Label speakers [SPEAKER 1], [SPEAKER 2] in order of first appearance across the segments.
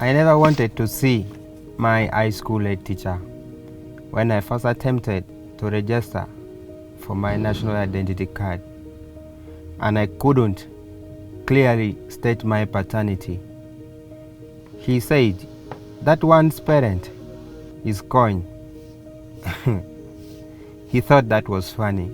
[SPEAKER 1] I never wanted to see my high school head teacher when I first attempted to register for my national identity card, and I couldn't clearly state my paternity. He said that one's parent is coin. He thought that was funny.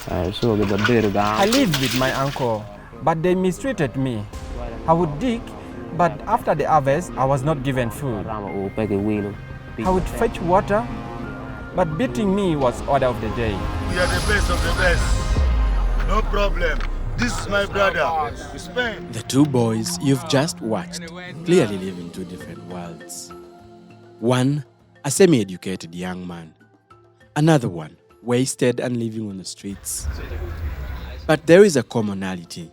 [SPEAKER 2] I lived with my uncle, but they mistreated me. I would dig, but after the harvest, I was not given food. I would fetch water, but beating me was order of the day.
[SPEAKER 3] We are the best of the best. No problem. This is my brother, Spain.
[SPEAKER 4] The two boys you've just watched clearly live in two different worlds. One, a semi-educated young man. Another one, wasted and living on the streets. But there is a commonality.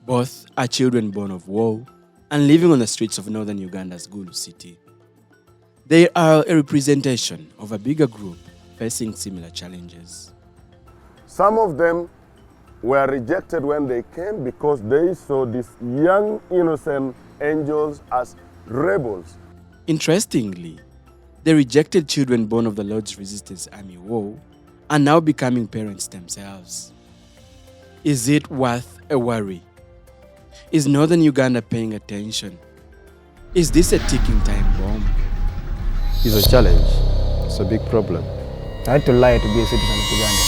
[SPEAKER 4] Both are children born of war and living on the streets of northern Uganda's Gulu city. They are a representation of a bigger group facing similar challenges.
[SPEAKER 5] Some of them were rejected when they came because they saw these young, innocent angels as rebels.
[SPEAKER 4] Interestingly, the rejected children born of the Lord's Resistance Army war are now becoming parents themselves. Is it worth a worry? Is northern Uganda paying attention? Is this a ticking time bomb?
[SPEAKER 6] It's a challenge. It's a big problem.
[SPEAKER 1] I had to lie to be a citizen of Uganda.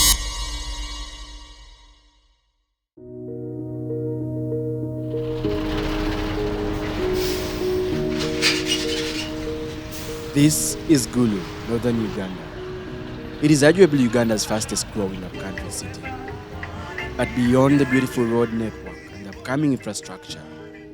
[SPEAKER 4] This is Gulu, northern Uganda. It is arguably Uganda's fastest growing upcountry city. But beyond the beautiful road network and the upcoming infrastructure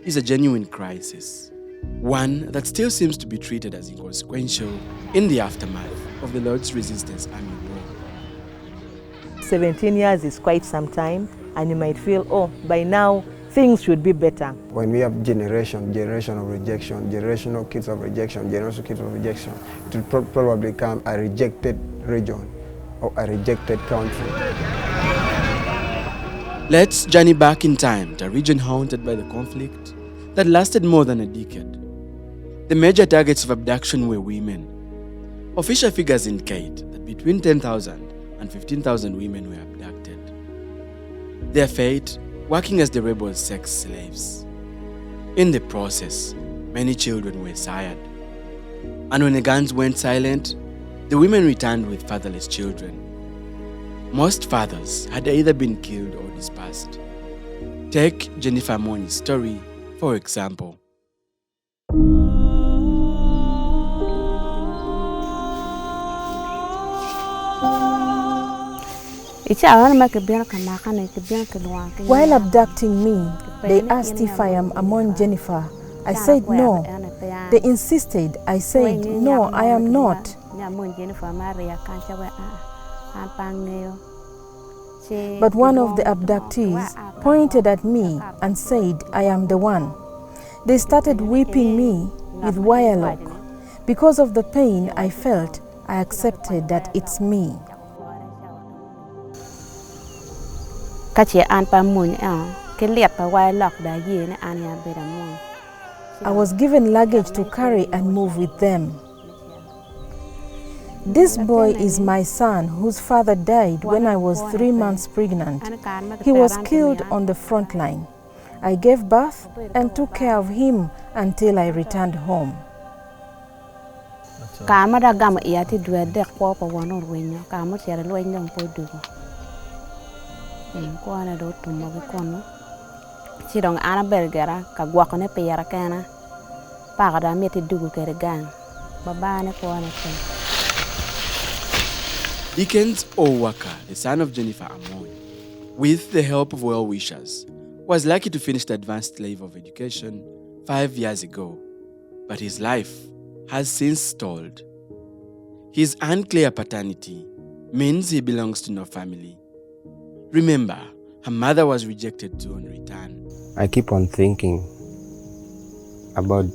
[SPEAKER 4] is a genuine crisis. One that still seems to be treated as inconsequential in the aftermath of the Lord's Resistance Army war.
[SPEAKER 7] 17 years is quite some time, and you might feel, oh, by now things should be better.
[SPEAKER 6] When we have generation of rejection, generation of kids of rejection, it will probably become a rejected region or a rejected country.
[SPEAKER 4] Let's journey back in time to a region haunted by the conflict that lasted more than a decade. The major targets of abduction were women. Official figures indicate that between 10,000 and 15,000 women were abducted. Their fate working as the rebels' sex slaves. In the process, many children were sired. And when the guns went silent, the women returned with fatherless children. Most fathers had either been killed or dispersed. Take Jennifer Moni's story, for example.
[SPEAKER 8] While abducting me, they asked if I am among Jennifer. I said no. They insisted. I said no, I am not. But one of the abductees pointed at me and said I am the one. They started whipping me with wire lock. Because of the pain I felt, I accepted that it's me. I was given luggage to carry and move with them. This boy is my son, whose father died when I was 3 months pregnant. He was killed on the front line. I gave birth and took care of him until I returned home.
[SPEAKER 4] Dickens Owaka, the son of Jennifer Amoy, with the help of well-wishers, was lucky to finish the advanced level of education 5 years ago, but his life has since stalled. His unclear paternity means he belongs to no family. Remember, her mother was rejected too on return.
[SPEAKER 1] I keep on thinking about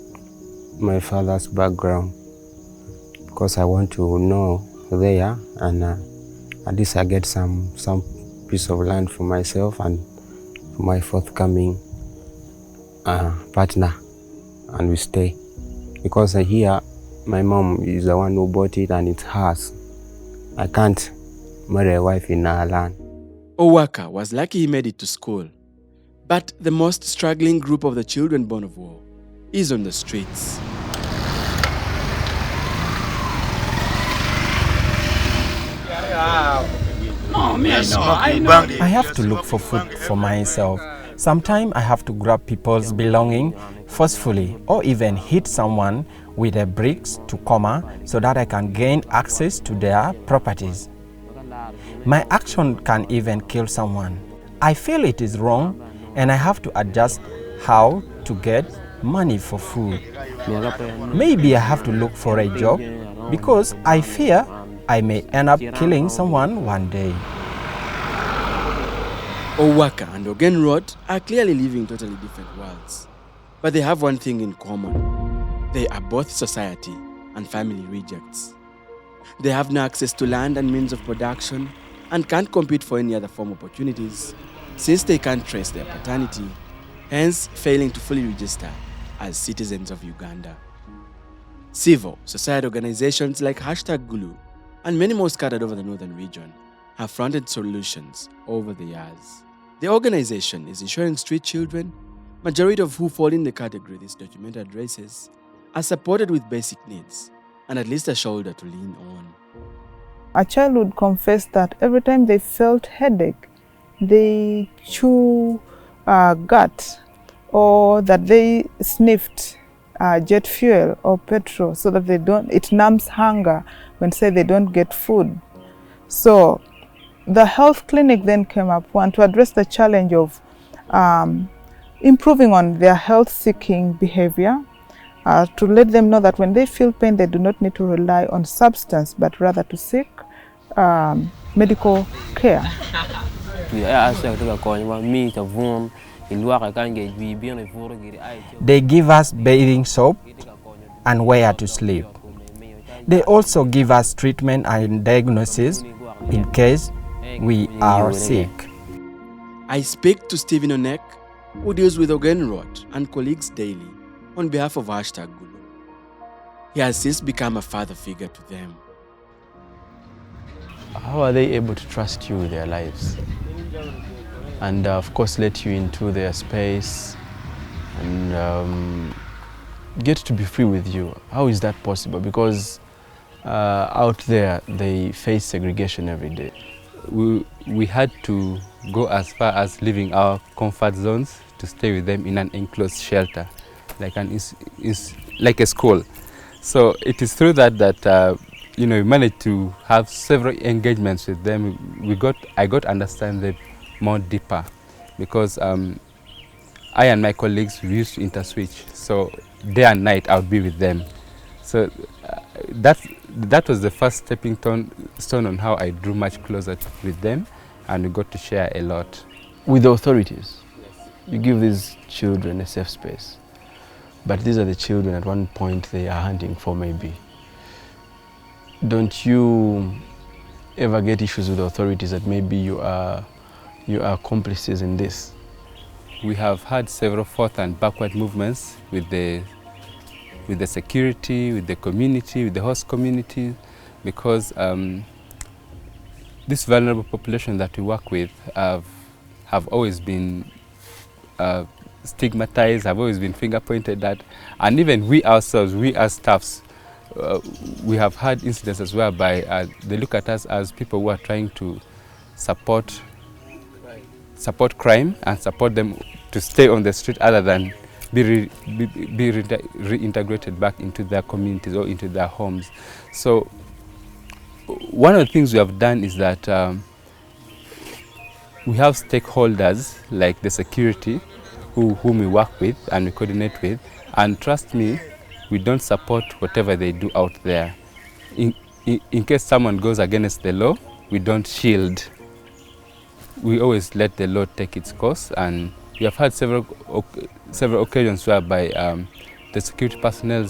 [SPEAKER 1] my father's background because I want to know there, and at least I get some piece of land for myself and for my forthcoming partner and we stay. Because here, my mom is the one who bought it and it's hers. I can't marry a wife in our land.
[SPEAKER 4] Owaka was lucky he made it to school. But the most struggling group of the children born of war is on the streets.
[SPEAKER 2] I have to look for food for myself. Sometimes I have to grab people's belongings forcefully or even hit someone with a bricks to comma so that I can gain access to their properties. My action can even kill someone. I feel it is wrong and I have to adjust how to get money for food. Maybe I have to look for a job because I fear I may end up killing someone one day.
[SPEAKER 4] Owaka and Ogenrod are clearly living totally different worlds. But they have one thing in common. They are both society and family rejects. They have no access to land and means of production and can't compete for any other form of opportunities since they can't trace their paternity, hence failing to fully register as citizens of Uganda. Civil society organizations like #Gulu and many more scattered over the northern region have fronted solutions over the years. The organization is ensuring street children, majority of who fall in the category this document addresses, are supported with basic needs and at least a shoulder to lean on.
[SPEAKER 9] A child would confess that every time they felt headache, they chew gut, or that they sniffed jet fuel or petrol so that it numbs hunger when say they don't get food. So the health clinic then came up to address the challenge of improving on their health-seeking behavior, to let them know that when they feel pain, they do not need to rely on substance, but rather to seek medical care.
[SPEAKER 2] They give us bathing soap and where to sleep. They also give us treatment and diagnosis in case we are sick.
[SPEAKER 4] I speak to Stephen Onek, who deals with Ogenrod and colleagues daily on behalf of #Gulu. He has since become a father figure to them.
[SPEAKER 10] How are they able to trust you with their lives? And of course let you into their space and get to be free with you? How is that possible? Because out there they face segregation every day.
[SPEAKER 11] We had to go as far as leaving our comfort zones to stay with them in an enclosed shelter, like like a school. So it is through that we managed to have several engagements with them. I got to understand them more deeper, because I and my colleagues, we used to interswitch. So day and night I would be with them. So that was the first stepping stone on how I drew much closer with them, and we got to share a lot.
[SPEAKER 10] With the authorities, you give these children a safe space, but these are the children at one point they are hunting for maybe. Don't you ever get issues with the authorities that maybe you are accomplices in this?
[SPEAKER 11] We have had several forth and backward movements with the security, with the community, with the host community, because this vulnerable population that we work with have always been stigmatized, have always been finger pointed at, and even we ourselves, we as staffs, we have had incidences whereby they look at us as people who are trying to support crime and support them to stay on the street other than be reintegrated back into their communities or into their homes. So one of the things we have done is that we have stakeholders like the security whom we work with and we coordinate with, and trust me, we don't support whatever they do out there. In case someone goes against the law, we don't shield. We always let the law take its course, and we have had several occasions whereby the security personnel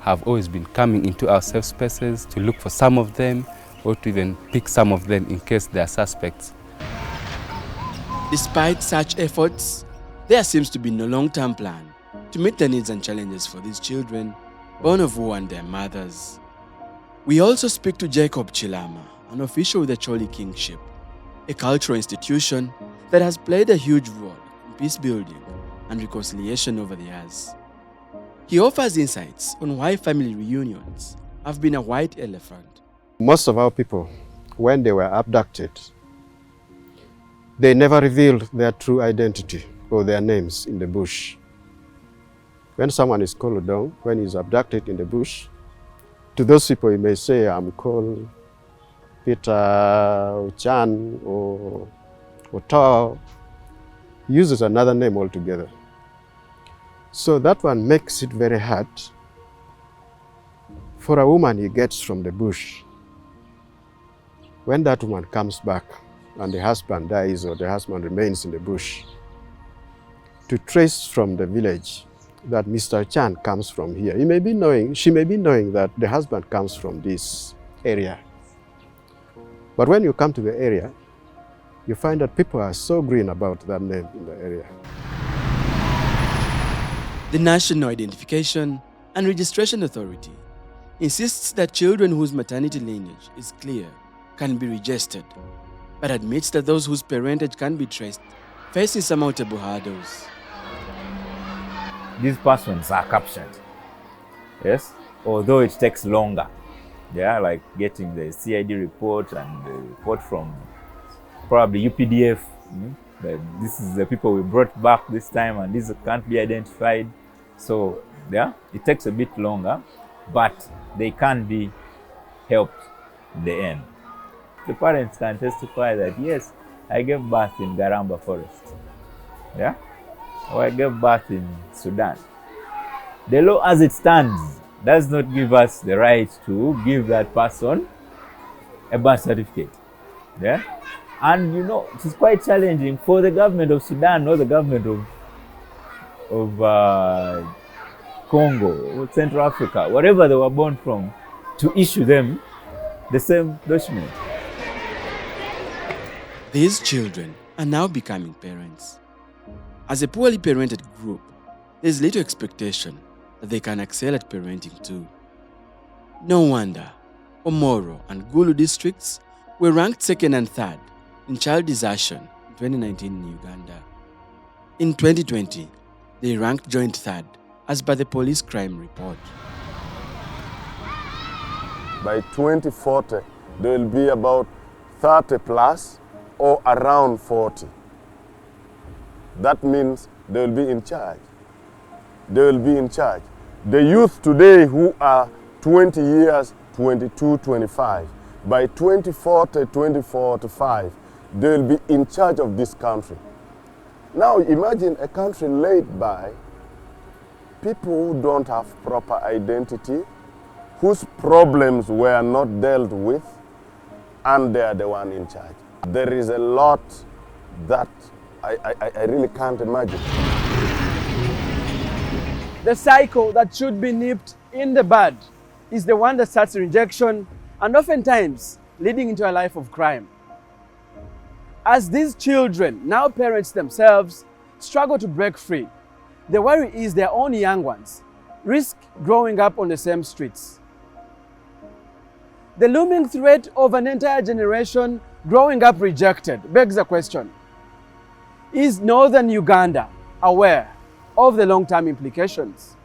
[SPEAKER 11] have always been coming into our safe spaces to look for some of them or to even pick some of them in case they are suspects.
[SPEAKER 4] Despite such efforts, there seems to be no long-term plan to meet the needs and challenges for these children born of war and their mothers. We also speak to Jacob Chilama, an official with the Choli Kingship, a cultural institution that has played a huge role in peace building and reconciliation over the years. He offers insights on why family reunions have been a white elephant.
[SPEAKER 12] Most of our people, when they were abducted, they never revealed their true identity or their names in the bush. When someone is called down, when he's abducted in the bush, to those people he may say, I'm called Peter or Chan or Tao. He uses another name altogether. So that one makes it very hard for a woman he gets from the bush. When that woman comes back and the husband dies or the husband remains in the bush, to trace from the village that Mr. Chan comes from here. She may be knowing that the husband comes from this area. But when you come to the area, you find that people are so green about that name in the area.
[SPEAKER 4] The National Identification and Registration Authority insists that children whose maternity lineage is clear can be registered, but admits that those whose parentage can be traced face insurmountable hurdles.
[SPEAKER 13] These persons are captured, yes, although it takes longer. Yeah, like getting the CID report and the report from probably UPDF. That this is the people we brought back this time and these can't be identified. So yeah, it takes a bit longer, but they can be helped in the end. The parents can testify that yes, I gave birth in Garamba Forest. Yeah? Or I gave birth in Sudan. The law as it stands does not give us the right to give that person a birth certificate. Yeah? And you know, it is quite challenging for the government of Sudan or the government of Congo or Central Africa, wherever they were born from, to issue them the same document.
[SPEAKER 4] These children are now becoming parents. As a poorly parented group, there is little expectation that they can excel at parenting too. No wonder Omoro and Gulu districts were ranked second and third in child desertion in 2019 in Uganda. In 2020, they ranked joint third as per the police crime report.
[SPEAKER 5] By 2040, there will be about 30 plus or around 40. That means they will be in charge. They will be in charge. The youth today who are 20 years, 22, 25, by 2040, 2045, they will be in charge of this country. Now imagine a country led by people who don't have proper identity, whose problems were not dealt with, and they are the one in charge. There is a lot that I really can't imagine.
[SPEAKER 2] The cycle that should be nipped in the bud is the one that starts rejection and oftentimes leading into a life of crime. As these children, now parents themselves, struggle to break free, the worry is their own young ones risk growing up on the same streets. The looming threat of an entire generation growing up rejected begs the question: is northern Uganda aware of the long-term implications?